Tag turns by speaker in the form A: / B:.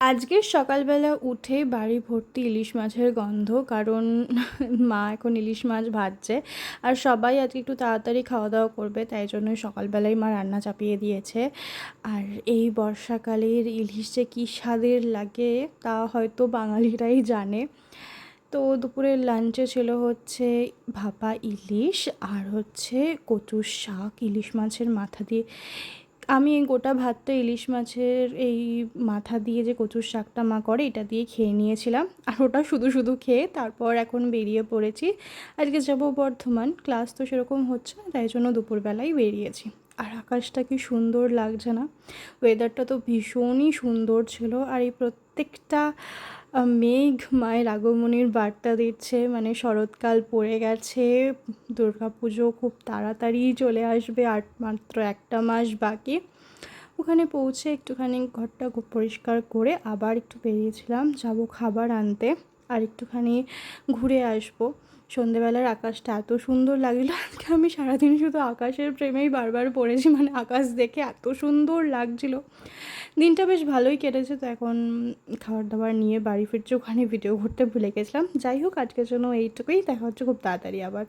A: আজকে সকালবেলা উঠে বাড়ি ভর্তি ইলিশ মাছের গন্ধ, কারণ মা এখন ইলিশ মাছ ভাজছে। আর সবাই আজকে একটু তাড়াতাড়ি খাওয়া দাওয়া করবে, তাই জন্যই সকালবেলায় মা রান্না চাপিয়ে দিয়েছে। আর এই বর্ষাকালের ইলিশ যে কী স্বাদের লাগে তা হয়তো বাঙালিরাই জানে। তো দুপুরের লাঞ্চে ছিল হচ্ছে ভাপা ইলিশ আর হচ্ছে কচুর শাক ইলিশ মাছের মাথা দিয়ে। আমি এই গোটা ভাতটা ইলিশ মাছের এই মাথা দিয়ে যে কচুর শাকটা মা করে এটা দিয়ে খেয়ে নিয়েছিলাম, আর ওটা শুধু শুধু খেয়ে তারপর এখন বেরিয়ে পড়েছি। আজকে যাব বর্ধমান, ক্লাস তো সেরকম হচ্ছে না, তাই জন্য দুপুরবেলায় বেরিয়েছি। আর আকাশটা কি সুন্দর লাগছে না, ওয়েদারটা তো ভীষণই সুন্দর ছিল। আর এই প্রত্যেকটা মেঘ মায়ের আগমনের বার্তা দিচ্ছে, মানে শরৎকাল পড়ে গেছে, দুর্গাপুজো খুব তাড়াতাড়ি চলে আসবে, আর মাত্র একটা মাস বাকি। ওখানে পৌঁছে একটুখানি ঘরটা খুব পরিষ্কার করে আবার একটু বেরিয়েছিলাম, যাব খাবার আনতে আর একটুখানি ঘুরে আসবো। সন্ধেবেলার আকাশটা এত সুন্দর লাগলো, আজকে আমি সারাদিন শুধু আকাশের প্রেমেই বারবার পড়েছি, মানে আকাশ দেখে এত সুন্দর লাগছিল। দিনটা বেশ ভালোই কেটেছে। তো এখন খাবার দাবার নিয়ে বাড়ি ফিরছি, ওখানে ভিডিও করতে ভুলে গেছিলাম। যাই হোক, আজকের জন্য এইটুকুই, দেখা হচ্ছে খুব তাড়াতাড়ি আবার।